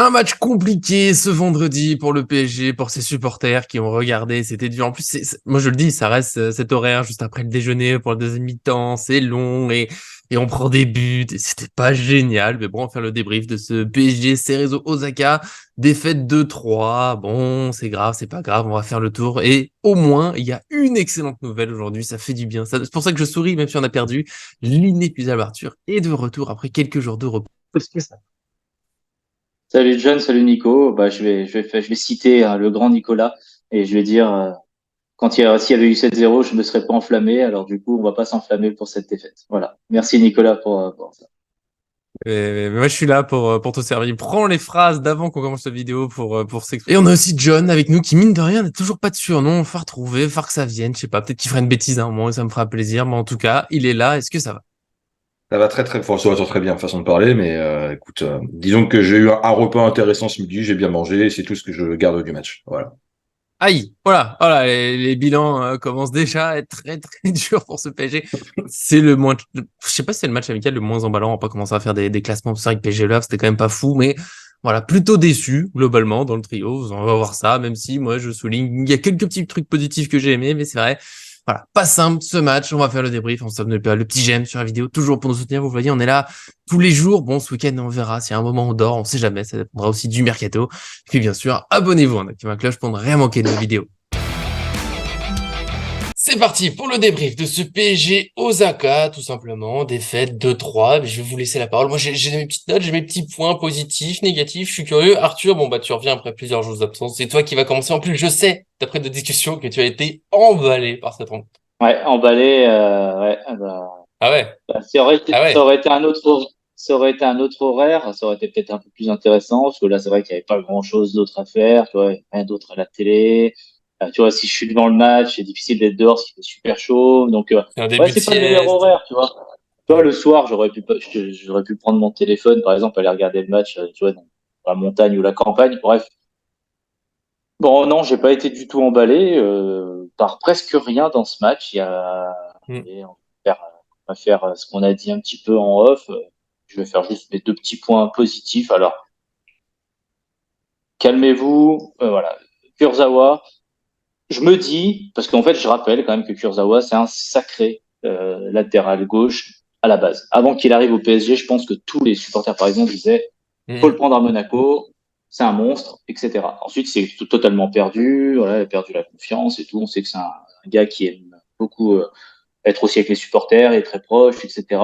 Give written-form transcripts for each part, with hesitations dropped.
Un match compliqué ce vendredi pour le PSG, pour ses supporters qui ont regardé. C'était dur. En plus, moi je le dis, ça reste cet horaire juste après le déjeuner pour le deuxième mi-temps. C'est long et on prend des buts. Et c'était pas génial. Mais bon, on va faire le débrief de ce PSG Cerezo Osaka. Défaite 2-3. Bon, c'est grave, c'est pas grave. On va faire le tour. Et au moins, il y a une excellente nouvelle aujourd'hui. Ça fait du bien. C'est pour ça que je souris, même si on a perdu. L'inépuisable Arthur est de retour après quelques jours de repos. Salut John, salut Nico. Je vais citer le grand Nicolas et je vais dire s'il y avait eu 7-0, je ne me serais pas enflammé. Alors du coup, on va pas s'enflammer pour cette défaite. Voilà. Merci Nicolas pour ça. Mais moi, je suis là pour te servir. Prends les phrases d'avant qu'on commence la vidéo pour s'exprimer. Et on a aussi John avec nous qui, mine de rien, n'a toujours pas de surnom. Faut retrouver, faut que ça vienne. Je sais pas, peut-être qu'il fera une bêtise à un moment et ça me fera plaisir. Mais en tout cas, il est là. Est-ce que ça va? Ça va très très fort, ça va très bien, façon de parler, mais écoute, disons que j'ai eu un repas intéressant ce midi, j'ai bien mangé, et c'est tout ce que je garde du match. Voilà. Aïe, voilà, les bilans commencent déjà à être très très durs pour ce PSG. C'est le moins, je sais pas si c'est le match amical le moins emballant. On va pas commencer à faire des classements. C'est vrai que PSG Love, c'était quand même pas fou, mais voilà, plutôt déçu globalement dans le trio. On va voir ça, même si moi je souligne, il y a quelques petits trucs positifs que j'ai aimés, mais c'est vrai. Voilà, pas simple ce match. On va faire le débrief. On s'abonne le petit j'aime sur la vidéo, toujours pour nous soutenir. Vous voyez, on est là tous les jours. Bon, ce week-end, on verra. S'il y a un moment on dort, on sait jamais. Ça dépendra aussi du mercato. Et puis bien sûr, abonnez-vous en activant la cloche pour ne rien manquer de nos vidéos. C'est parti pour le débrief de ce PSG Osaka, tout simplement, défaite 2-3. Je vais vous laisser la parole. Moi, j'ai mes petites notes, j'ai mes petits points positifs, négatifs. Je suis curieux. Arthur, bon, bah, tu reviens après plusieurs jours d'absence. C'est toi qui vas commencer. En plus, je sais, d'après nos discussions, que tu as été emballé par cette rencontre. Ouais, emballé. Ouais, Ah ouais, ça aurait été, ah ça ouais. aurait été un autre, ça aurait été un autre horaire. Ça aurait été peut-être un peu plus intéressant parce que là, c'est vrai qu'il n'y avait pas grand-chose d'autre à faire. Tu vois, rien d'autre à la télé. Tu vois, si je suis devant le match, c'est difficile d'être dehors, parce qu'il fait super chaud. Donc, C'est un ouais, début de c'est pas le meilleur sieste. horaire, tu vois. Toi, Ouais. le soir, j'aurais pu prendre mon téléphone, par exemple, aller regarder le match, tu vois, dans la montagne ou la campagne. Bref. Bon, non, j'ai pas été du tout emballé par presque rien dans ce match. Mm. Et on va faire ce qu'on a dit un petit peu en off. Je vais faire juste mes deux petits points positifs. Alors, calmez-vous. Voilà. Kurzawa, je me dis, parce qu'en fait, je rappelle quand même que Kurzawa, c'est un sacré latéral gauche à la base. Avant qu'il arrive au PSG, je pense que tous les supporters parisiens disaient faut le Mm. prendre à Monaco, c'est un monstre, etc. Ensuite, c'est totalement perdu, voilà, il a perdu la confiance et tout. On sait que c'est un gars qui aime beaucoup être aussi avec les supporters, et très proche, etc.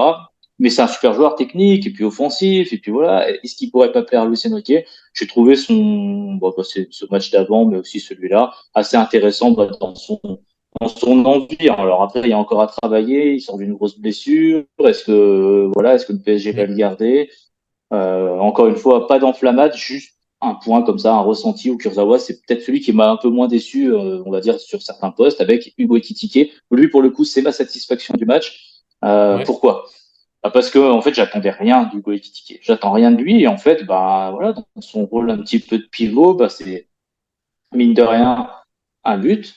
Mais c'est un super joueur technique et puis offensif et puis voilà. Est-ce qu'il pourrait pas plaire à Luis Enrique? J'ai trouvé c'est ce match d'avant, mais aussi celui-là, assez intéressant dans son envie. Alors après, il y a encore à travailler. Il sort d'une grosse blessure. Est-ce que le PSG va Mm. le garder? Encore une fois, pas d'enflammade, juste un point comme ça, un ressenti où Kurzawa, c'est peut-être celui qui m'a un peu moins déçu, on va dire, sur certains postes, avec Hugo Ekitike. Lui, pour le coup, c'est ma satisfaction du match. Ouais. Pourquoi? Parce que en fait, j'attendais rien d'Hugo Ekitike. J'attends rien de lui, et en fait, bah voilà, dans son rôle un petit peu de pivot, bah c'est mine de rien un but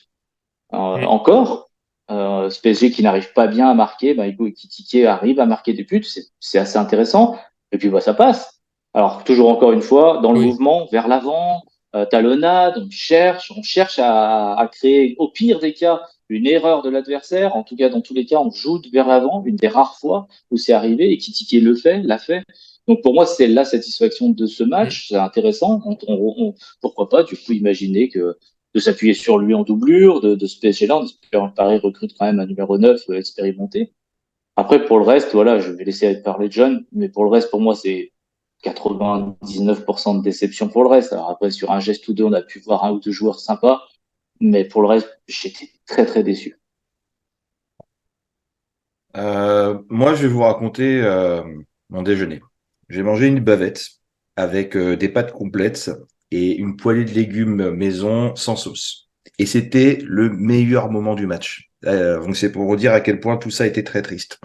Mm. encore. Ce PSG qui n'arrive pas bien à marquer, bah, Hugo Ekitike arrive à marquer des buts, c'est assez intéressant. Et puis bah, ça passe. Alors toujours encore une fois, dans le Oui. mouvement, vers l'avant, talonnade, on cherche à créer au pire des cas une erreur de l'adversaire. En tout cas, dans tous les cas, on joue vers l'avant, une des rares fois où c'est arrivé et Ekitike l'a fait. Donc pour moi, c'est la satisfaction de ce Mm. match. C'est intéressant. Pourquoi pas du coup imaginer que de s'appuyer sur lui en doublure, de se PSG là, en espérant que Paris recrute quand même un numéro 9 expérimenté. Après, pour le reste, voilà, je vais laisser parler John, mais pour le reste, pour moi, c'est 99% de déception pour le reste. Alors après, sur un geste ou deux, on a pu voir un ou deux joueurs sympas, mais pour le reste, j'étais très, très déçu. Moi, je vais vous raconter mon déjeuner. J'ai mangé une bavette avec des pâtes complètes et une poêlée de légumes maison sans sauce. Et c'était le meilleur moment du match. Donc c'est pour vous dire à quel point tout ça était très triste.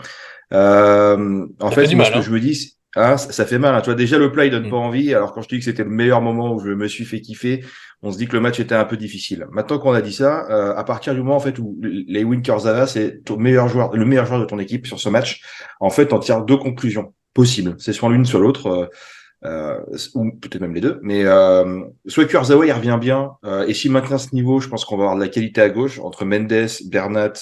En Ça fait fait, du moi, ce mal, que je hein. me dis, hein, ça fait mal. Hein. Tu vois, déjà, le plat, il donne pas Mm. envie. Alors, quand je te dis que c'était le meilleur moment où je me suis fait kiffer, on se dit que le match était un peu difficile. Maintenant qu'on a dit ça, à partir du moment, en fait, où les Kurzawa, c'est ton meilleur joueur, le meilleur joueur de ton équipe sur ce match, en fait, on tire deux conclusions possibles. C'est soit l'une, soit l'autre. ou peut-être même les deux. Mais soit Kurzawa, il revient bien. Et s'il maintient ce niveau, je pense qu'on va avoir de la qualité à gauche entre Mendes, Bernat,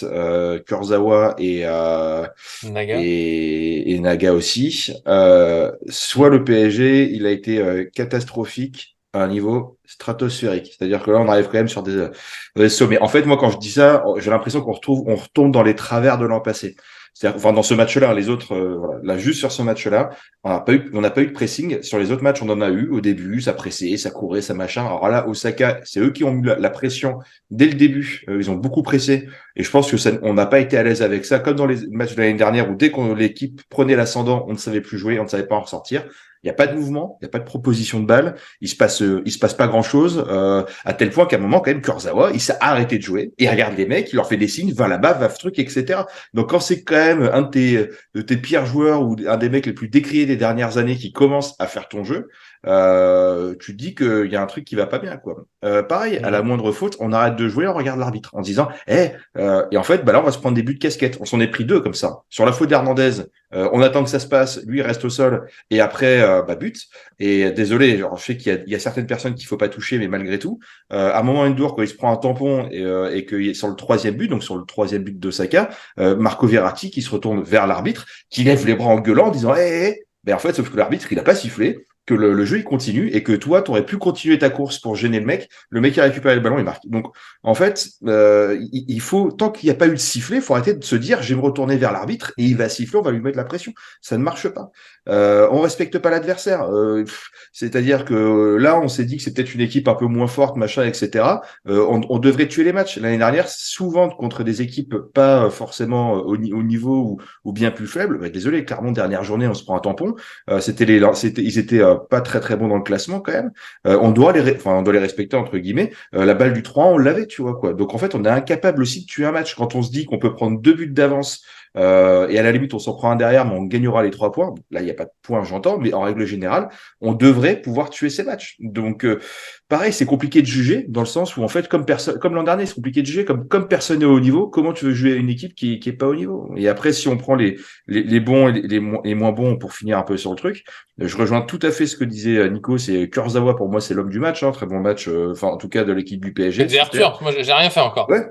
Kurzawa Naga. et Naga aussi. Soit le PSG, il a été catastrophique à un niveau stratosphérique. C'est-à-dire que là, on arrive quand même sur des sommets. En fait, moi, quand je dis ça, j'ai l'impression on retombe dans les travers de l'an passé. C'est-à-dire, enfin, dans ce match-là, les autres, voilà. Là, juste sur ce match-là, on n'a pas eu de pressing. Sur les autres matchs, on en a eu au début, ça pressait, ça courait, ça machin. Alors là, Osaka, c'est eux qui ont eu la pression dès le début. Ils ont beaucoup pressé. Et je pense que on n'a pas été à l'aise avec ça, comme dans les matchs de l'année dernière où dès que l'équipe prenait l'ascendant, on ne savait plus jouer, on ne savait pas en ressortir. Il n'y a pas de mouvement, il n'y a pas de proposition de balle, il se passe pas grand chose, à tel point qu'à un moment, quand même, Kurzawa, il s'est arrêté de jouer, il regarde les mecs, il leur fait des signes, va là-bas, va truc, etc. Donc quand c'est quand même un de tes pires joueurs ou un des mecs les plus décriés des dernières années qui commence à faire ton jeu, tu te dis qu'il y a un truc qui va pas bien, quoi. Pareil, à la moindre faute, on arrête de jouer, on regarde l'arbitre en disant, et en fait, bah là, on va se prendre des buts de casquette. On s'en est pris deux comme ça. Sur la faute d'Hernandez, on attend que ça se passe, lui il reste au sol, et après, but. Et désolé, genre, je sais qu'il y a certaines personnes qu'il faut pas toucher, mais malgré tout, à un moment, Endur, quand il se prend un tampon et que sur le troisième but, donc sur le troisième but d'Osaka, Marco Verratti qui se retourne vers l'arbitre, qui lève les bras en gueulant en disant, ben en fait, sauf que l'arbitre, il a pas sifflé, que le jeu il continue et que toi, tu aurais pu continuer ta course pour gêner le mec qui a récupéré le ballon, il marque. Donc, en fait, il faut, tant qu'il n'y a pas eu de sifflet, il faut arrêter de se dire, je vais me retourner vers l'arbitre et il va siffler, on va lui mettre la pression. Ça ne marche pas. On respecte pas l'adversaire. C'est-à-dire que là, on s'est dit que c'est peut-être une équipe un peu moins forte, machin, etc. On devrait tuer les matchs. L'année dernière, souvent contre des équipes pas forcément au niveau ou bien plus faibles. Bah, désolé, Clermont, dernière journée, on se prend un tampon. Ils étaient pas très très bons dans le classement quand même. On doit les respecter entre guillemets. La balle du 3, on l'avait, tu vois quoi. Donc en fait, on est incapable aussi de tuer un match quand on se dit qu'on peut prendre 2 buts d'avance. Et à la limite, on s'en prend un derrière, mais on gagnera les 3 points. Là, il n'y a pas de points, j'entends, mais en règle générale, on devrait pouvoir tuer ces matchs. Donc, pareil, c'est compliqué de juger dans le sens où en fait, comme l'an dernier, c'est compliqué de juger comme personne n'est au niveau. Comment tu veux jouer une équipe qui est pas au niveau? Et après, si on prend les bons et les moins bons pour finir un peu sur le truc, je rejoins tout à fait ce que disait Nico. C'est Kurzawa pour moi, c'est l'homme du match, hein, très bon match. Enfin, en tout cas de l'équipe du Je PSG. dis Arthur, moi j'ai rien fait encore. Ouais.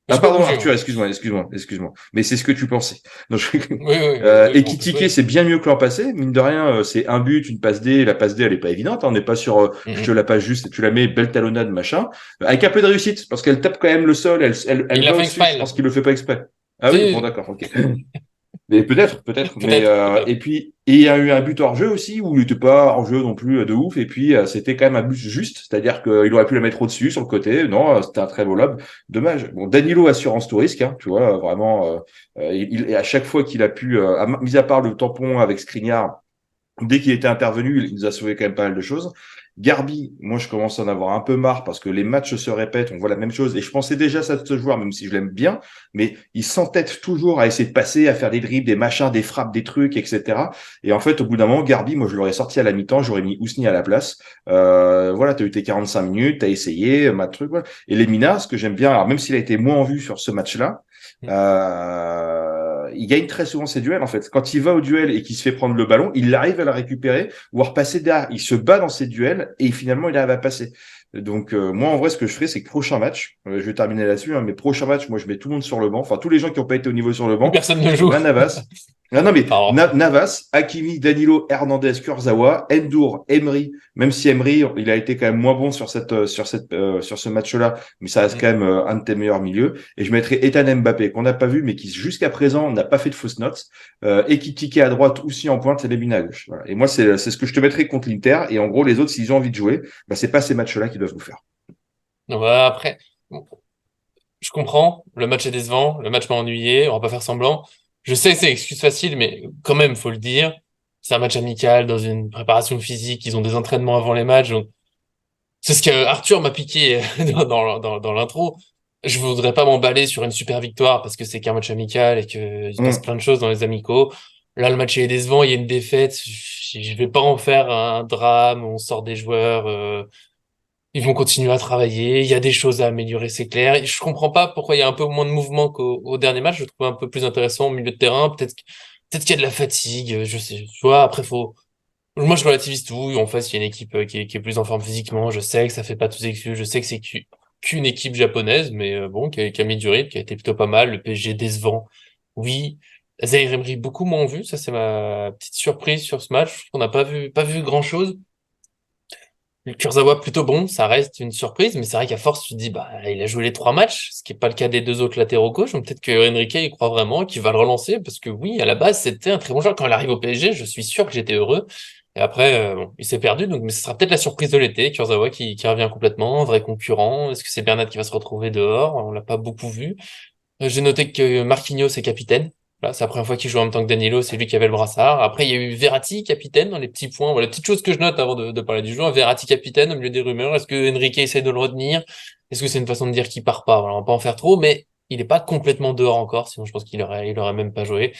Mais Ah j'ai pas pardon bougé, Arthur, moi. excuse-moi. Mais c'est ce que tu pensais. Non, Oui, oui, Et en plus, Kitike, oui. c'est bien mieux que l'an passé. Mine de rien, c'est un but, une passe D. La passe D, elle est pas évidente, hein. On n'est pas sur, je te Mhm. la passe juste et tu la mets, belle talonnade, machin. Avec un peu de réussite, parce qu'elle tape quand même le sol, elle Il l'a va fait au-dessus. exprès, Je il l'a pense fait. qu'il le fait pas exprès. Ah oui, bon Si, d'accord, ok. Mais peut-être. Mais peut-être, peut-être. et puis il y a eu un but hors jeu aussi où il n'était pas hors jeu non plus de ouf. Et puis c'était quand même un but juste, c'est-à-dire qu'il aurait pu la mettre au-dessus sur le côté. Non, c'était un très beau lob. Dommage. Bon, Danilo assurance tout risque, hein, tu vois, vraiment. Et à chaque fois qu'il a pu, mis à part le tampon avec Skriniar, dès qu'il était intervenu, il nous a sauvé quand même pas mal de choses. Garbi, moi je commence à en avoir un peu marre parce que les matchs se répètent, on voit la même chose. Et je pensais déjà ça de ce joueur, même si je l'aime bien, mais il s'entête toujours à essayer de passer, à faire des dribbles, des machins, des frappes, des trucs, etc. Et en fait, au bout d'un moment, Garbi, moi je l'aurais sorti à la mi-temps, j'aurais mis Ousni à la place. Voilà, tu as eu tes 45 minutes, tu as essayé, ma truc, voilà. Et Lemina, ce que j'aime bien, alors même s'il a été moins en vue sur ce match-là, il gagne très souvent ses duels en fait. Quand il va au duel et qu'il se fait prendre le ballon, il arrive à la récupérer ou à repasser derrière. Il se bat dans ses duels et finalement il arrive à passer. Donc moi en vrai ce que je ferais c'est que prochain match, je vais terminer là-dessus, hein, mais prochain match, moi je mets tout le monde sur le banc, enfin tous les gens qui n'ont pas été au niveau sur le Plus banc, personne ne je joue. mets Navas. Non mais Pardon. Navas, Hakimi, Danilo, Hernandez, Kurzawa, Endur, Emery. Même si Emery il a été quand même moins bon sur ce match-là, mais ça reste quand même un de tes meilleurs milieux. Et je mettrais Ethan Mbappé, qu'on n'a pas vu, mais qui jusqu'à présent n'a pas fait de fausses notes. Et qui tiquait à droite, aussi en pointe, et Lemina à gauche. Voilà. Et moi, c'est ce que je te mettrais contre l'Inter. Et en gros, les autres, s'ils ont envie de jouer, bah, c'est pas ces matchs-là qu'ils doivent nous faire. Non, bah, après, bon, je comprends. Le match est décevant. Le match m'a ennuyé. On va pas faire semblant. Je sais que c'est excuse facile, mais quand même, faut le dire. C'est un match amical dans une préparation physique. Ils ont des entraînements avant les matchs. Donc, c'est ce que Arthur m'a piqué dans l'intro. Je voudrais pas m'emballer sur une super victoire parce que c'est qu'un match amical et qu'il se passe Hum. plein de choses dans les amicaux. Là, le match est décevant, il y a une défaite. Je vais pas en faire un drame. On sort des joueurs. Ils vont continuer à travailler. Il y a des choses à améliorer, c'est clair. Et je comprends pas pourquoi il y a un peu moins de mouvement qu'au dernier match. Je le trouve un peu plus intéressant au milieu de terrain. Peut-être qu'il y a de la fatigue. Je sais. Tu vois, après, Moi, je relativise tout. En face, il y a une équipe qui est plus en forme physiquement. Je sais que ça fait pas tous excuses. Je sais que c'est qu'une équipe japonaise, mais bon, qui a mis du rythme, qui a été plutôt pas mal. Le PSG décevant. Oui. Zaïre Emery beaucoup moins vu. Ça, c'est ma petite surprise sur ce match. On n'a pas vu grand-chose. Le Kurzawa plutôt bon, ça reste une surprise, mais c'est vrai qu'à force, tu te dis, bah, il a joué les 3 matchs, ce qui est pas le cas des 2 autres latéraux gauche, donc peut-être que Enrique y croit vraiment, qu'il va le relancer, parce que oui, à la base, c'était un très bon joueur. Quand il arrive au PSG, je suis sûr que j'étais heureux. Et après, bon, il s'est perdu, donc, mais ce sera peut-être la surprise de l'été, Kurzawa qui revient complètement, vrai concurrent. Est-ce que c'est Bernat qui va se retrouver dehors? On l'a pas beaucoup vu. J'ai noté que Marquinhos est capitaine. Là, c'est la première fois qu'il joue en même temps que Danilo, c'est lui qui avait le brassard. Après, il y a eu Verratti, capitaine, dans les petits points. Voilà, les petites choses que je note avant de parler du jeu. Verratti, capitaine, au milieu des rumeurs. Est-ce que Enrique essaie de le retenir? Est-ce que c'est une façon de dire qu'il part pas? Voilà, on va pas en faire trop, mais il est pas complètement dehors encore, sinon je pense qu'il aurait même pas joué.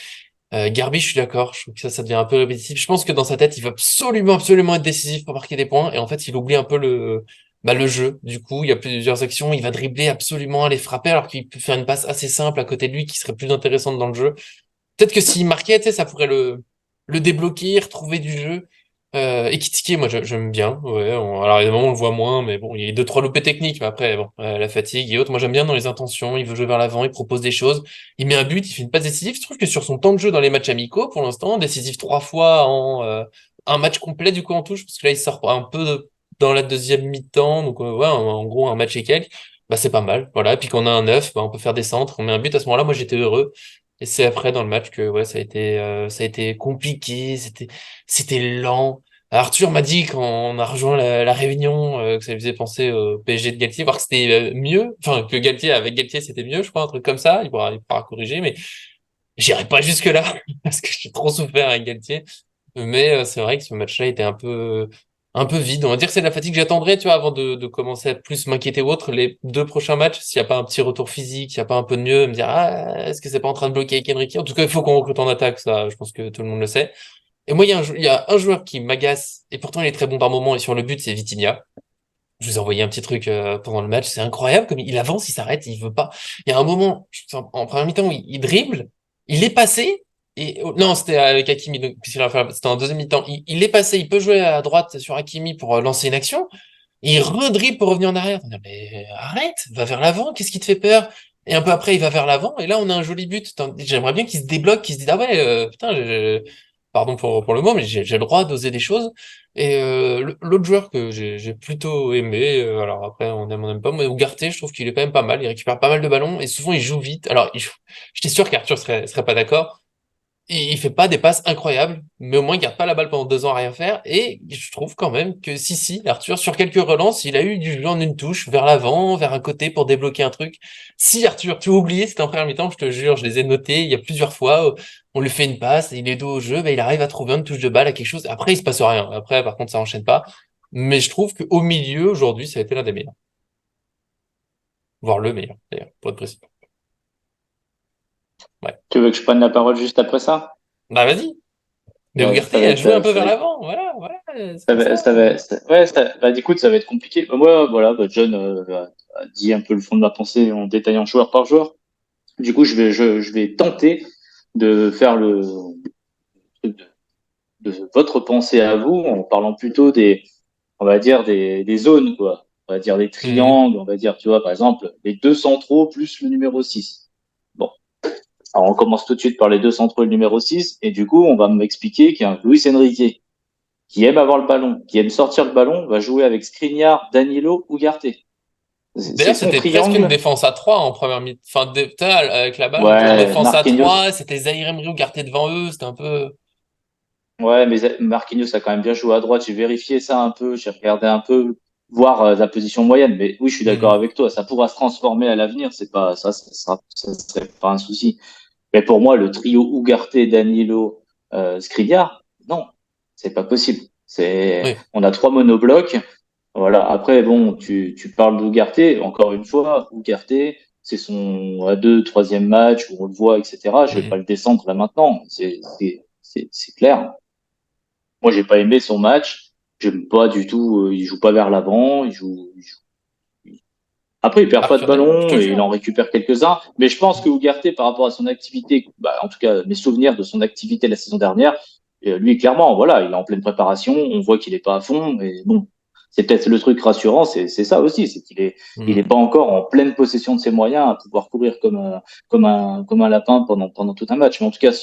Garbi, je suis d'accord. Je trouve que ça devient un peu répétitif. Je pense que dans sa tête, il veut absolument, absolument être décisif pour marquer des points. Et en fait, il oublie un peu le jeu. Du coup, il y a plusieurs actions. Il va dribbler absolument, aller frapper, alors qu'il peut faire une passe assez simple à côté de lui qui serait plus intéressante dans le jeu. Peut-être que s'il marquait, tu sais, ça pourrait le débloquer, retrouver du jeu. Ekitike, moi, j'aime bien. Ouais, alors, évidemment, on le voit moins, mais bon, il y a 2, 3 loupés techniques, mais après, bon, la fatigue et autres. Moi, j'aime bien dans les intentions. Il veut jouer vers l'avant, il propose des choses. Il met un but, il fait une passe décisive. Je trouve que sur son temps de jeu dans les matchs amicaux, pour l'instant, décisif 3 fois en un match complet, du coup, en touche, parce que là, il sort un peu dans la deuxième mi-temps. Donc, ouais, en gros, un match et quelques. Bah, c'est pas mal. Voilà. Et puis, qu'on a un 9, bah, on peut faire des centres. On met un but. À ce moment-là, moi, j'étais heureux. Et c'est après dans le match que ouais ça a été compliqué, c'était lent. Arthur m'a dit quand on a rejoint la réunion que ça lui faisait penser au PSG de Galtier, voir que c'était mieux, enfin que Galtier avec Galtier c'était mieux, je crois un truc comme ça. Il pourra corriger, mais j'irai pas jusque là parce que j'ai trop souffert avec Galtier. Mais c'est vrai que ce match-là était un peu vide. On va dire que c'est de la fatigue. J'attendrai, tu vois, avant de commencer à plus m'inquiéter ou autre, les 2 prochains matchs, s'il n'y a pas un petit retour physique, s'il n'y a pas un peu de mieux, me dire, ah, est-ce que c'est pas en train de bloquer avec Enrique? En tout cas, il faut qu'on recrute en attaque, ça, je pense que tout le monde le sait. Et moi, il y a un joueur qui m'agace, et pourtant il est très bon par moment, et sur le but, c'est Vitinha. Je vous ai envoyé un petit truc pendant le match, c'est incroyable comme il avance, il s'arrête, il veut pas. Il y a un moment, en première mi-temps, où il dribble, il est passé, et non, c'était avec Hakimi, donc, c'était en deuxième mi-temps. Il est passé, il peut jouer à droite sur Hakimi pour lancer une action, et il redribble pour revenir en arrière. Non, mais arrête, va vers l'avant, qu'est-ce qui te fait peur? Et un peu après, il va vers l'avant, et là, on a un joli but. J'aimerais bien qu'il se débloque, qu'il se dise, ah ouais, putain, pardon pour le mot, mais j'ai le droit d'oser des choses. Et l'autre joueur que j'ai plutôt aimé, alors après on aime pas, mais Ugarte, je trouve qu'il est quand même pas mal, il récupère pas mal de ballons et souvent il joue vite. Alors j'étais sûr qu'Arthur serait pas d'accord. Il fait pas des passes incroyables, mais au moins il garde pas la balle pendant 2 ans à rien faire. Et je trouve quand même que si, Arthur, sur quelques relances, il a eu du jeu en une touche, vers l'avant, vers un côté pour débloquer un truc. Si Arthur, tu as oublié, c'était en première mi-temps, je te jure, je les ai notés, il y a plusieurs fois, on lui fait une passe, il est dos au jeu, bah, il arrive à trouver une touche de balle à quelque chose. Après, il se passe rien. Après, par contre, ça enchaîne pas. Mais je trouve qu'au milieu, aujourd'hui, ça a été l'un des meilleurs. Voire le meilleur, d'ailleurs, pour être précis. Ouais. Tu veux que je prenne la parole juste après ça? Bah, vas-y. Mais Ouais, Ugarte a joué un peu vers l'avant, voilà, c'est ça pour va, ça. ouais, bah, écoute, ça va être compliqué. Moi, voilà, bah, John a dit un peu le fond de ma pensée en détaillant joueur par joueur. Du coup, je vais tenter de faire de, de votre pensée à vous en parlant plutôt on va dire des zones, quoi. On va dire des Mhm. triangles, on va dire, tu vois, par exemple, les 2 centraux plus le numéro 6. Bon. Alors, on commence tout de suite par les 2 centraux et le numéro 6, et du coup, on va m'expliquer qu'il y a un Luis Enrique qui aime avoir le ballon, qui aime sortir le ballon, va jouer avec Skriniar, Danilo, Ugarte. C'est D'ailleurs, son c'était presque une triangle. défense à 3 en première mi Enfin, putain, avec la balle, on était en Ouais, défense à Marquinhos. 3. C'était Zaïre Emery ou Garté devant eux. C'était un peu. Ouais, mais Marquinhos a quand même bien joué à droite. J'ai vérifié ça un peu, j'ai regardé un peu, voir la position moyenne. Mais oui, je suis d'accord Mhm. avec toi. Ça pourra se transformer à l'avenir. C'est pas ça serait pas un souci. Mais pour moi, le trio Ugarte, Danilo, Skriniar, non, c'est pas possible. Oui. On a 3 monoblocs. Voilà. Après, bon, tu parles d'Ugarte. Encore une fois, Ugarte, c'est son troisième match où on le voit, etc. Je vais pas Mhm. le descendre là maintenant. C'est clair. Moi, j'ai pas aimé son match. J'aime pas du tout. Il joue pas vers l'avant. Après, il perd pas de Arthur Dent, je ballon te et il jure. en récupère quelques-uns. Mais je pense que Ugarte, par rapport à son activité, bah, en tout cas, mes souvenirs de son activité la saison dernière, Et lui, clairement, voilà, il est en pleine préparation, on voit qu'il est pas à fond, et bon, c'est peut-être le truc rassurant, c'est ça aussi, c'est il est pas encore en pleine possession de ses moyens à pouvoir courir comme un lapin pendant tout un match. Mais en tout cas,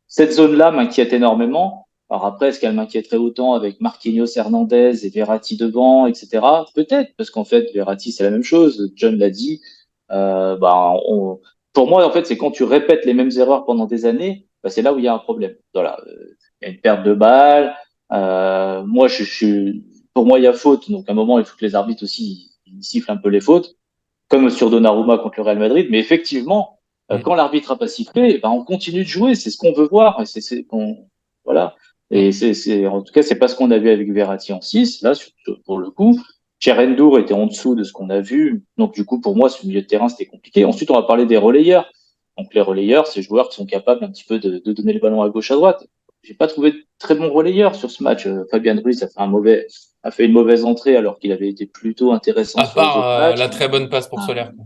cette zone-là m'inquiète énormément. Alors après, est-ce qu'elle m'inquiéterait autant avec Marquinhos, Hernandez et Verratti devant, etc. Peut-être, parce qu'en fait, Verratti, c'est la même chose. John l'a dit. Pour moi, en fait, c'est quand tu répètes les mêmes erreurs pendant des années, bah, c'est là où il y a un problème. Voilà, il y a une perte de balle. Moi, pour moi, il y a faute. Donc, à un moment, il faut que les arbitres aussi ils sifflent un peu les fautes, comme sur Donnarumma contre le Real Madrid. Mais effectivement, Mm. quand l'arbitre a pas sifflé, eh ben, on continue de jouer. C'est ce qu'on veut voir. Et voilà. Mm. Et en tout cas, c'est pas ce qu'on a vu avec Verratti en 6. Là, pour le coup, Cherrendour était en dessous de ce qu'on a vu. Donc, du coup, pour moi, ce milieu de terrain, c'était compliqué. Ensuite, on va parler des relayeurs. Donc, les relayeurs, c'est joueurs qui sont capables un petit peu de donner le ballon à gauche, à droite. J'ai pas trouvé de très bons relayeurs sur ce match. Fabien Ruiz a fait une mauvaise entrée alors qu'il avait été plutôt intéressant À sur les part autres matchs. la très bonne passe pour Ah. Solaire, quoi.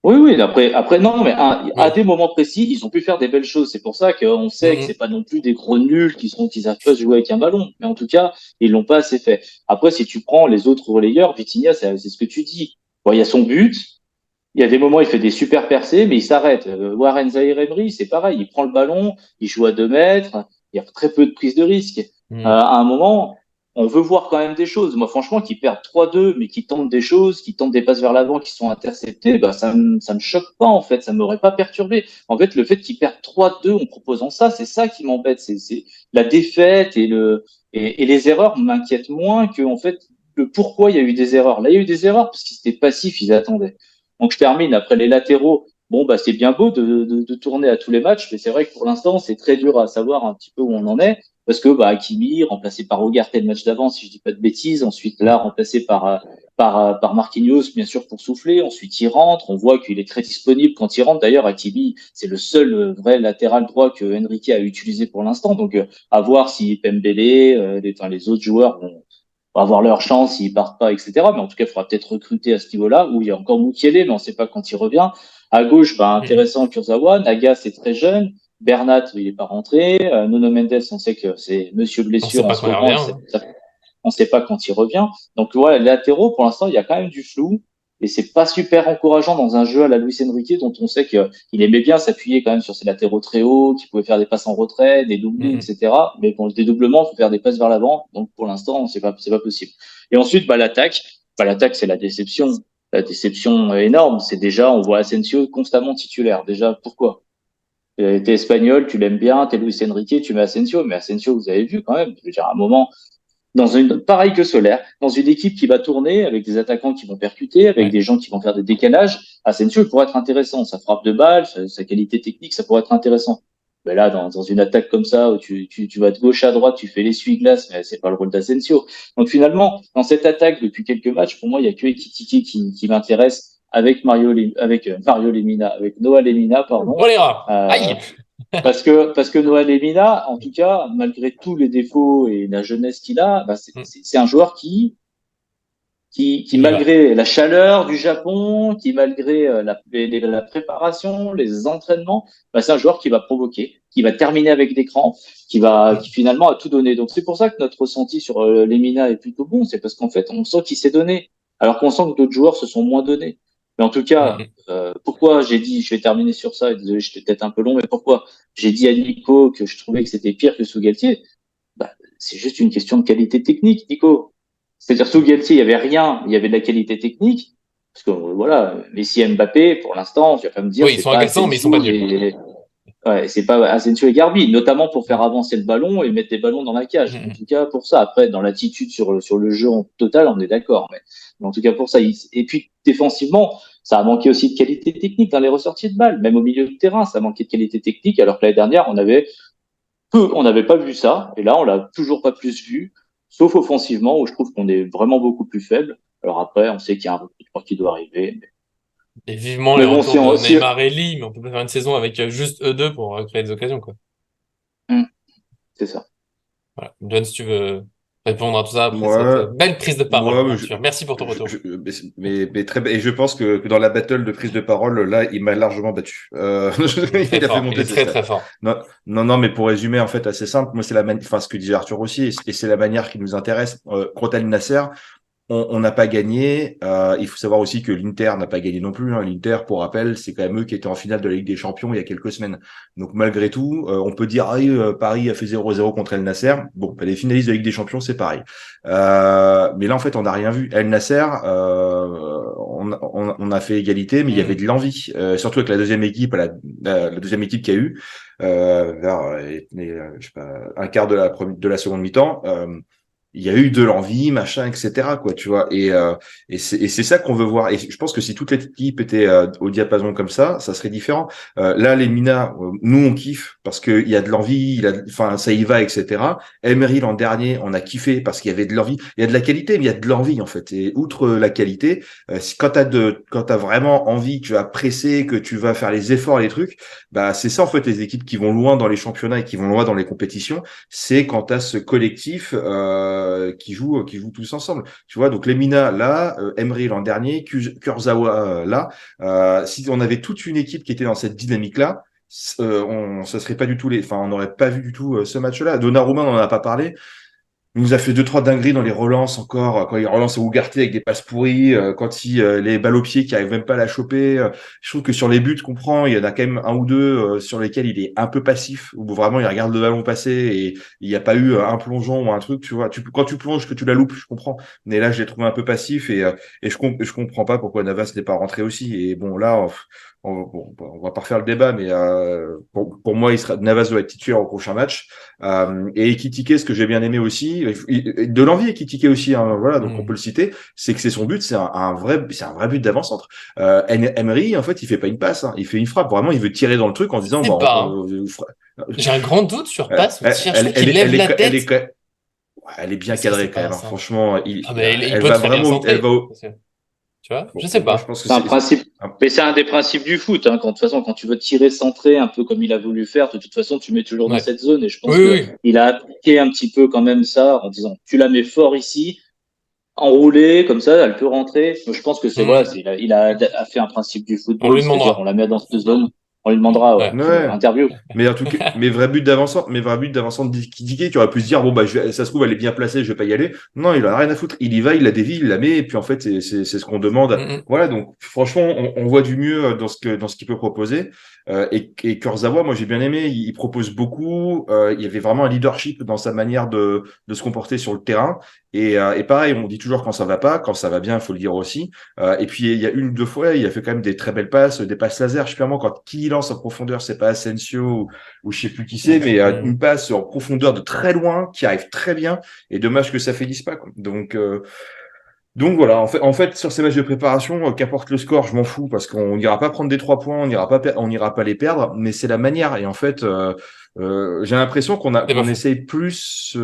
Oui, oui, après, non, mais à Oui. des moments précis, ils ont pu faire des belles choses. C'est pour ça qu'on sait que Mm, c'est pas non plus des gros nuls qui savent pas se jouer avec un ballon. Mais en tout cas, ils l'ont pas assez fait. Après, si tu prends les autres relayeurs, Vitinha, c'est ce que tu dis. Bon, il y a son but. Il y a des moments, il fait des super percées, mais il s'arrête. Warren Zaïre-Emery, c'est pareil. Il prend le ballon, il joue à 2 mètres. Il y a très peu de prise de risque. mm, À un moment, on veut voir quand même des choses. Moi, franchement, qu'ils perdent 3-2, mais qu'ils tentent des choses, qu'ils tentent des passes vers l'avant qui sont interceptées, bah, ça me choque pas, en fait. Ça m'aurait pas perturbé. En fait, le fait qu'ils perdent 3-2 en proposant ça, c'est ça qui m'embête. C'est la défaite et les erreurs m'inquiètent moins que, en fait, le pourquoi il y a eu des erreurs. Là, il y a eu des erreurs parce qu'ils étaient passifs, ils attendaient. Donc je termine après les latéraux. Bon, bah c'est bien beau de tourner à tous les matchs, mais c'est vrai que pour l'instant, c'est très dur à savoir un petit peu où on en est. Parce que bah, Hakimi, remplacé par Ugarte le match d'avant, si je dis pas de bêtises, ensuite là, remplacé par Marquinhos, bien sûr, pour souffler. Ensuite, il rentre. On voit qu'il est très disponible quand il rentre. D'ailleurs, Hakimi, c'est le seul vrai latéral droit que Enrique a utilisé pour l'instant. Donc, à voir si Pembele, les autres joueurs vont avoir leur chance s'ils partent pas, etc. Mais en tout cas, il faudra peut-être recruter à ce niveau-là, où il y a encore Mukiele, mais on ne sait pas quand il revient. À gauche, bah, mm. intéressant, Kurzawa. Naga, c'est très jeune. Bernat, il n'est pas rentré. Nuno Mendes, on sait que c'est monsieur On sait blessure en pas ce quand il moment. revient, hein. On ne sait pas quand il revient. Donc voilà, les latéraux, pour l'instant, il y a quand même du flou. Et c'est pas super encourageant dans un jeu à la Luis Enrique, dont on sait qu'il aimait bien s'appuyer quand même sur ses latéraux très hauts, qui pouvaient faire des passes en retrait, des doublés, Mm, etc. Mais pour le dédoublement, il faut faire des passes vers l'avant. Donc pour l'instant, c'est pas possible. Et ensuite, bah, l'attaque. Bah, l'attaque, c'est la déception. La déception énorme. C'est déjà, on voit Asensio constamment titulaire. Déjà, pourquoi? T'es espagnol, tu l'aimes bien, t'es Luis Enrique, tu mets Asensio. Mais Asensio, vous avez vu quand même. Je veux dire, à un moment, pareil que Solaire, dans une équipe qui va tourner avec des attaquants qui vont percuter, avec ouais. des gens qui vont faire des décalages, Asensio, il pourrait être intéressant. Sa frappe de balle, sa qualité technique, ça pourrait être intéressant. Mais là, dans une attaque comme ça, où tu vas de gauche à droite, tu fais l'essuie-glace, mais c'est pas le rôle d'Asensio. Donc finalement, dans cette attaque, depuis quelques matchs, pour moi, il y a que Ekitike qui m'intéresse Mario Lemina, avec Noah Lemina, pardon. Choléra. Euh, Aïe. parce que Noah Lemina, en tout cas, malgré tous les défauts et la jeunesse qu'il a, bah, Mm. c'est un joueur qui, Il y va. malgré la chaleur du Japon, qui malgré la préparation, les entraînements, bah, c'est un joueur qui va provoquer, qui va terminer avec des crands, qui Mm, finalement a tout donné. Donc c'est pour ça que notre ressenti sur Lemina est plutôt bon, c'est parce qu'en fait on sent qu'il s'est donné, alors qu'on sent que d'autres joueurs se sont moins donnés. Mais en tout mm, cas, mm. pourquoi j'ai dit, je vais terminer sur ça, et désolé, j'étais peut-être un peu long, mais pourquoi j'ai dit à Nico que je trouvais que c'était pire que sous Galtier, bah, c'est juste une question de qualité technique, Nico. C'est-à-dire sous Galtier, il y avait rien, il y avait de la qualité technique. Parce que voilà, Messi et Mbappé, pour l'instant, tu vas pas me dire Oui, ils c'est sont pas agaçants, mais ils sont pas Asensio nuls. c'est pas Asensio et Garbi, notamment pour faire Mm, avancer le ballon et mettre des ballons dans la mm, cage. En mm. tout cas, pour ça. Après, dans l'attitude sur le jeu en total, on est d'accord. Mais en tout cas, pour ça. Et puis, défensivement, ça a manqué aussi de qualité technique dans les ressorties de balles. Même au milieu de terrain, ça a manqué de qualité technique, alors que l'année dernière, on n'avait pas vu ça, et là, on l'a toujours pas plus vu, sauf offensivement, où je trouve qu'on est vraiment beaucoup plus faible. Alors après, on sait qu'il y a un recrutement qui doit arriver. Et vivement les Mais bon, retours de Neymar et Lee, mais on peut pas faire une saison avec juste eux deux pour créer des occasions, quoi. Hum, c'est ça. Voilà. John, si tu veux. répondre à tout ça après cette Moi, belle prise de parole, moi, Arthur. Merci pour ton retour. mais très, et je pense que dans la battle de prise de parole, là, il m'a largement battu. Il est très Il a fait fort. Il monter est ses très, stats. très fort. Non, non, non, mais pour résumer, en fait, assez simple, moi, c'est enfin, ce que disait Arthur aussi, et c'est la manière qui nous intéresse. Crotone Nasser, on n'a pas gagné. Il faut savoir aussi que l'Inter n'a pas gagné non plus. Hein. L'Inter, pour rappel, c'est quand même eux qui étaient en finale de la Ligue des Champions il y a quelques semaines. Donc malgré tout, on peut dire Paris a fait 0-0 contre El Nasser. Bon, les finalistes de la Ligue des Champions, c'est pareil. Mais là, en fait, on n'a rien vu. El Nasser, on a fait égalité, mais il y avait de l'envie. Surtout avec la deuxième équipe, la deuxième équipe qu'il y a eu vers je sais pas, un quart de la seconde mi-temps. Il y a eu de l'envie, machin, etc. quoi, tu vois. Et c'est ça qu'on veut voir. Et je pense que si toute l'équipe était au diapason comme ça serait différent. Là, les Mina, nous on kiffe parce qu'il y a de l'envie, enfin ça y va, etc. Emery l'an dernier, on a kiffé parce qu'il y avait de l'envie. Il y a de la qualité, mais il y a de l'envie en fait. Et outre la qualité, quand t'as vraiment envie, tu vas presser, que tu vas faire les efforts, les trucs, bah c'est ça en fait les équipes qui vont loin dans les championnats et qui vont loin dans les compétitions. C'est quand tu as ce collectif qui joue tous ensemble. Tu vois, donc Lemina là, Emery l'an dernier, Kurzawa là. Si on avait toute une équipe qui était dans cette dynamique-là, ça serait pas du tout enfin, on n'aurait pas vu du tout ce match-là. Donnarumma, on n'en a pas parlé. Il nous a fait deux, trois dingueries dans les relances encore, quand il relance à Ugarte avec des passes pourries, quand les balles au pied qui arrivent même pas à la choper. Je trouve que sur les buts qu'on prend, il y en a quand même un ou deux sur lesquels il est un peu passif, où vraiment il regarde le ballon passer et il n'y a pas eu un plongeon ou un truc, tu vois. Quand tu plonges, que tu la loupes, je comprends. Mais là, je l'ai trouvé un peu passif et je comprends pas pourquoi Navas n'est pas rentré aussi. Et bon, là, on va pas refaire le débat, mais pour moi, Navas doit être titulaire au prochain match. Et Ekitike, ce que j'ai bien aimé aussi, de l'envie Ekitike aussi, hein, voilà, donc on peut le citer, c'est que c'est son but, c'est un vrai but d'avant-centre. Emery, en fait, il fait pas une passe, hein, il fait une frappe. Vraiment, il veut tirer dans le truc en disant, C'est bah, pas, hein. J'ai un grand doute sur passe ou tir. Je trouve qu'il lève la tête. Elle est bien Est-ce que cadrée c'est quand même, hein. passe, hein? Franchement, Ah, mais il elle peut va très bien vraiment, elle centrer. va au, Tu vois? Je bon, sais moi, je pas. pense que C'est un principe. Mais c'est un des principes du foot. Hein, de toute façon, quand tu veux tirer centré, un peu comme il a voulu faire, de toute façon, tu mets toujours dans Ouais. cette zone. Et je pense Oui, que oui. il a appliqué un petit peu quand même ça en disant, tu la mets fort ici, enroulée, comme ça, elle peut rentrer. Donc, je pense que c'est voilà, Hmm. a fait un principe du On football, lui c'est-à-dire on demandera. la met dans cette zone, on lui demandera, ouais. Ouais. ouais. Interview. Mais en tout cas, mes vrais buts d'avancement de Kiki qui aurait pu se dire, bon, bah, ça se trouve, elle est bien placée, je vais pas y aller. Non, il en a rien à foutre. Il y va, il la dévie, il la met, et puis en fait, c'est ce qu'on demande. Hmm, Voilà, donc, franchement, on voit du mieux dans ce qu'il peut proposer. Et Kurzawa, moi, j'ai bien aimé. Il propose beaucoup. Il y avait vraiment un leadership dans sa manière de se comporter sur le terrain. Et pareil, on dit toujours quand ça va pas, quand ça va bien, il faut le dire aussi. Et puis il y a une ou deux fois, il a fait quand même des très belles passes, des passes laser. Je sais plus vraiment quand qui lance en profondeur, c'est pas Asensio ou je sais plus qui c'est, mais hmm. une passe en profondeur de très loin qui arrive très bien. Et dommage que ça finisse pas, quoi. Donc voilà, en fait, sur ces matchs de préparation, qu'importe le score, je m'en fous parce qu'on n'ira pas prendre des 3 points, on n'ira pas les perdre, mais c'est la manière. Et en fait, j'ai l'impression C'est pas qu'on faux. essaye plus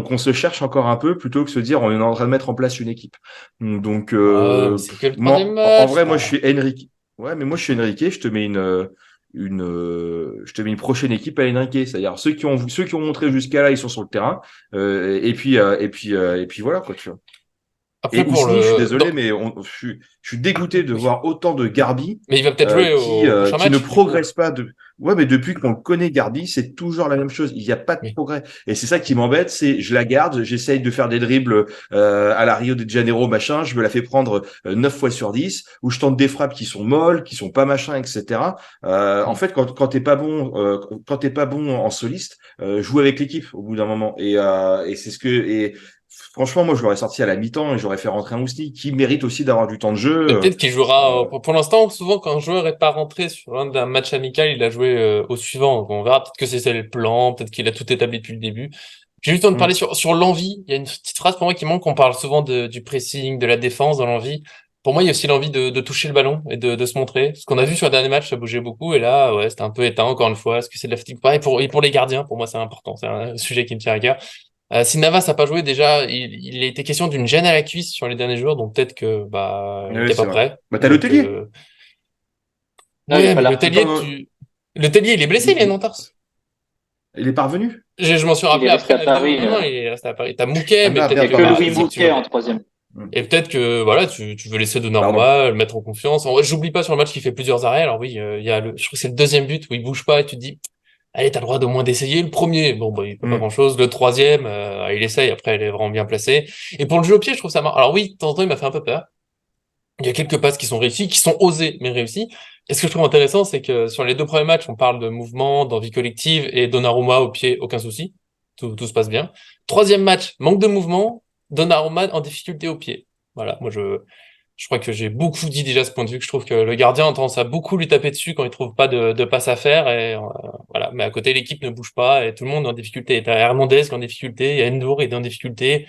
qu'on se cherche encore un peu plutôt que se dire on est en train de mettre en place une équipe. Donc Ouais, mais c'est que le troisième moi, en match, vrai, moi je là. suis Enrique. Ouais, mais moi je suis Enrique, je te mets une prochaine équipe à Enrique, c'est-à-dire ceux qui ont montré jusqu'à là, ils sont sur le terrain, et puis voilà quoi, tu vois. Après, Et pour Ousni, je suis le. désolé, mais je suis dégoûté de Oui. voir autant de Garbi Mais il va peut-être jouer au prochain qui ne match, du coup. progresse pas. Ouais, mais depuis qu'on le connaît, Garbi, c'est toujours la même chose. Il n'y a pas de Oui. progrès. Et c'est ça qui m'embête, c'est je la garde, j'essaye de faire des dribbles à la Rio de Janeiro, machin, je me la fais prendre 9 fois sur 10, où je tente des frappes qui sont molles, qui sont pas machin, etc. En Hmm. fait, quand quand t'es pas bon en soliste, joue avec l'équipe au bout d'un moment. Et c'est ce que et franchement, moi, je l'aurais sorti à la mi-temps et j'aurais fait rentrer un Ousni qui mérite aussi d'avoir du temps de Mais jeu. peut-être qu'il jouera. Pour l'instant, souvent, quand un joueur est pas rentré sur un d'un match amical, il a joué au suivant. Donc, on verra. Peut-être que c'est le plan. Peut-être qu'il a tout établi depuis le début. J'ai juste envie de parler Mm. sur l'envie. Il y a une petite phrase pour moi qui manque. On parle souvent du pressing, de la défense dans l'envie. Pour moi, il y a aussi l'envie de toucher le ballon et de se montrer. Ce qu'on a vu sur le dernier match, ça bougeait beaucoup. Et là, ouais, c'était un peu éteint, encore une fois. Est-ce que c'est de la fatigue? Pareil et pour les gardiens, pour moi, c'est important. C'est un sujet qui me tient à cœur. Si Navas n'a pas joué, déjà, il a été question d'une gêne à la cuisse sur les derniers jours, donc peut-être que bah il Oui, était c'est pas vrai. prêt. Bah, t'as le Donc Tellier. Non, il n'y a ouais, pas mais l'article. Attends, Le Tellier, il est blessé, il est il- non tarse. Il est parvenu. Je m'en suis Il rappelé est resté après, à Paris. évidemment. Non, il est resté à Paris. T'as Mouquet, Ah mais merde, Il n'y a peut-être merde, que pardon. que, Louis Mouquet effectivement. en troisième. Et peut-être que, voilà, tu veux laisser Pardon. Donnarumma, le mettre en confiance. J'oublie pas sur le match qu'il fait plusieurs arrêts. Alors oui, il y a je crois que c'est le deuxième but où il bouge pas et tu te dis, allez, t'as le droit d'au moins d'essayer. Le premier, bon, bah, il fait pas Hmm. grand-chose. Le troisième, il essaye. Après, elle est vraiment bien placée. Et pour le jeu au pied, je trouve ça marrant. Alors oui, de temps en temps, il m'a fait un peu peur. Il y a quelques passes qui sont réussies, qui sont osées, mais réussies. Et ce que je trouve intéressant, c'est que sur les deux premiers matchs, on parle de mouvement, d'envie collective, et Donnarumma au pied, aucun souci. Tout se passe bien. Troisième match, manque de mouvement, Donnarumma en difficulté au pied. Voilà, moi je crois que j'ai beaucoup dit déjà ce point de vue, que je trouve que le gardien a tendance à beaucoup lui taper dessus quand il trouve pas de passe à faire, et voilà. Mais à côté, l'équipe ne bouge pas, et tout le monde est en difficulté. T'as Hernandez qui est en difficulté, il y a Endour qui est en difficulté.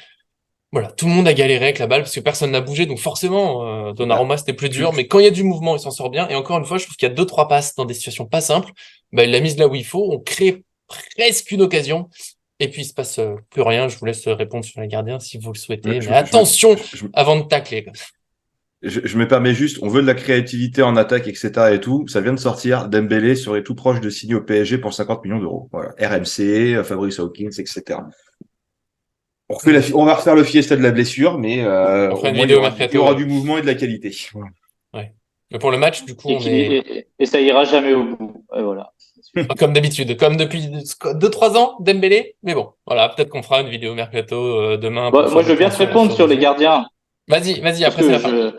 Voilà, tout le monde a galéré avec la balle parce que personne n'a bougé, donc forcément, Bah, Donnarumma c'était plus tu, dur, mais quand il y a du mouvement, il s'en sort bien. Et encore une fois, je trouve qu'il y a deux, trois passes dans des situations pas simples. Bah, il l'a mise là où il faut, on crée presque une occasion, et puis il se passe plus rien. Je vous laisse répondre sur les gardiens si vous le souhaitez, mais attention avant de tacler. je me permets juste, on veut de la créativité en attaque, etc. et tout. Ça vient de sortir. Dembélé serait tout proche de signer au PSG pour 50 millions d'euros. Voilà. RMC, Fabrice Hawkins, etc. On va refaire le fiesta de la blessure, mais On fera au une moins vidéo il y mercato, aura ouais. du mouvement et de la qualité. Voilà. Ouais. Mais pour le match, du coup, Et, on est et ça ira jamais au bout. Et voilà. comme d'habitude, comme depuis deux, trois ans, Dembélé. Mais bon, voilà, peut-être qu'on fera une vidéo mercato demain pour Bon, faire moi, je le veux bien point te répondre sur sur les Douzou. gardiens. Vas-y, Parce après c'est que la fin.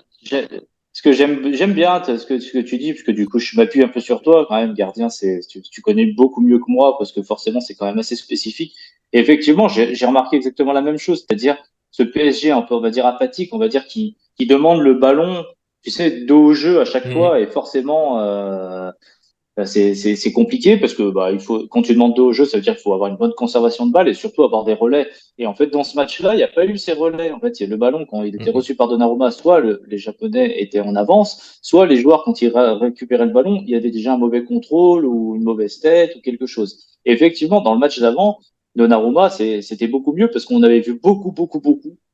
ce que j'aime bien ce que tu dis, parce que du coup, je m'appuie un peu sur toi. Quand même, gardien, tu connais beaucoup mieux que moi, parce que forcément, c'est quand même assez spécifique. Et effectivement, j'ai remarqué exactement la même chose, c'est-à-dire ce PSG un peu, on va dire, apathique, on va dire, qui demande le ballon, tu sais, dos au jeu à chaque Mhm. fois, et forcément, c'est compliqué parce que bah il faut quand tu demandes deux au jeu, ça veut dire qu'il faut avoir une bonne conservation de balle et surtout avoir des relais. Et en fait, dans ce match-là, il n'y a pas eu ces relais. En fait, il y a le ballon quand il était Mhm. reçu par Donnarumma, soit les Japonais étaient en avance, soit les joueurs quand ils récupéraient le ballon, il y avait déjà un mauvais contrôle ou une mauvaise tête ou quelque chose. Et effectivement, dans le match d'avant, Donnarumma, c'était beaucoup mieux parce qu'on avait vu beaucoup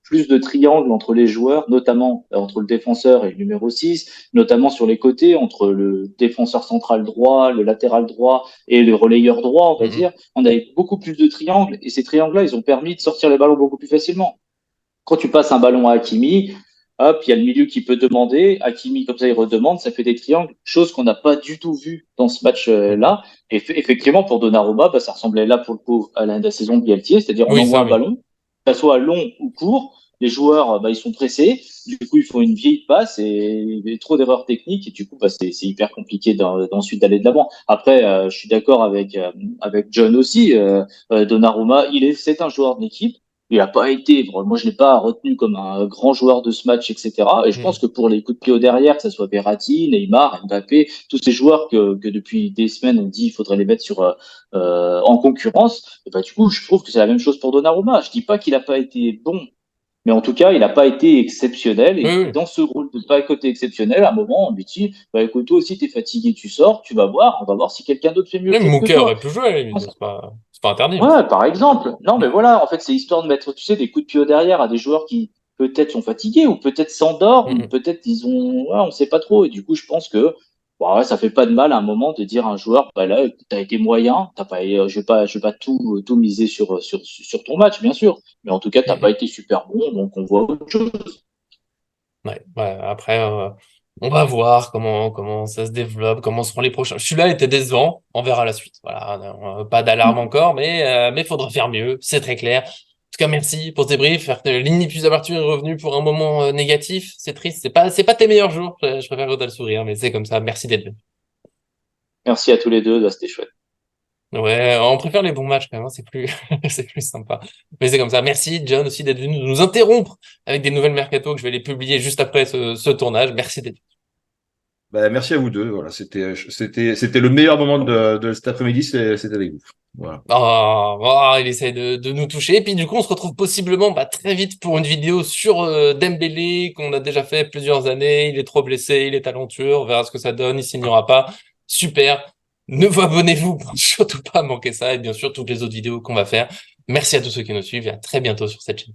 plus de triangles entre les joueurs, notamment entre le défenseur et le numéro 6, notamment sur les côtés, entre le défenseur central droit, le latéral droit et le relayeur droit, on va Mhm. dire. On avait beaucoup plus de triangles et ces triangles-là, ils ont permis de sortir les ballons beaucoup plus facilement. Quand tu passes un ballon à Hakimi, hop, il y a le milieu qui peut demander. Hakimi, comme ça, il redemande, ça fait des triangles, chose qu'on n'a pas du tout vu dans ce Mhm. match-là. Et effectivement, pour Donnarumma, bah, ça ressemblait là pour le coup à la saison de Galtier, c'est-à-dire on Oui, envoie ça, un oui. ballon, que ça soit long ou court, les joueurs, bah, ils sont pressés, du coup, ils font une vieille passe et trop d'erreurs techniques, et du coup, bah, c'est hyper compliqué d'ensuite d'aller de l'avant. Après, je suis d'accord avec John aussi, Donnarumma, c'est un joueur d'équipe, il n'a pas été, moi je l'ai pas retenu comme un grand joueur de ce match, etc. Et je pense Mhm. que pour les coups de pied au derrière, que ce soit Verratti, Neymar, Mbappé, tous ces joueurs que depuis des semaines on dit qu'il faudrait les mettre en concurrence, et bah, du coup je trouve que c'est la même chose pour Donnarumma. Je dis pas qu'il n'a pas été bon, mais en tout cas il n'a pas été exceptionnel. Oui, Et oui. dans ce rôle de pas côté exceptionnel, à un moment on lui dit, bah écoute toi aussi t'es fatigué, tu sors, tu vas voir, on va voir si quelqu'un d'autre fait mieux Même peut-être que Mouquet toi. aurait pu jouer, à la limite. C'est pas interdit, hein. Ouais, par exemple. Non, mais Mhm. voilà, en fait, c'est histoire de mettre, tu sais, des coups de pied au derrière à des joueurs qui peut-être sont fatigués ou peut-être s'endorment, ou Mhm. peut-être ils ont, ouais, on sait pas trop. Et du coup, je pense que, bah, ouais, ça fait pas de mal à un moment de dire à un joueur, bah là, t'as été moyen, t'as pas, je vais pas tout miser sur ton match, bien sûr. Mais en tout cas, t'as pas Mhm. été super bon, donc on voit autre chose. Ouais. Après, on va voir comment ça se développe, comment seront les prochains. Celui-là était décevant, on verra la suite. Voilà, pas d'alarme encore, mais faudra faire mieux, c'est très clair. En tout cas, merci pour ce débrief. L'Igni plus d'amertume est revenu pour un moment négatif. C'est triste, c'est pas tes meilleurs jours. Je préfère quand t'as le sourire, mais c'est comme ça. Merci d'être venu. Merci à tous les deux, là, c'était chouette. Ouais, on préfère les bons matchs quand même, hein, c'est plus, c'est plus sympa. Mais c'est comme ça. Merci, John, aussi d'être venu nous interrompre avec des nouvelles mercato que je vais les publier juste après ce tournage. Merci d'être Bah, merci à vous deux. Voilà, c'était le meilleur moment de cet après-midi, c'était avec vous. Voilà. il essaye de nous toucher. Et puis du coup, on se retrouve possiblement très vite pour une vidéo sur Dembélé qu'on a déjà fait plusieurs années. Il est trop blessé, il est talentueux. On verra ce que ça donne. Il signera pas. Super. Ne vous abonnez-vous pour surtout pas manquer ça et bien sûr toutes les autres vidéos qu'on va faire. Merci à tous ceux qui nous suivent et à très bientôt sur cette chaîne.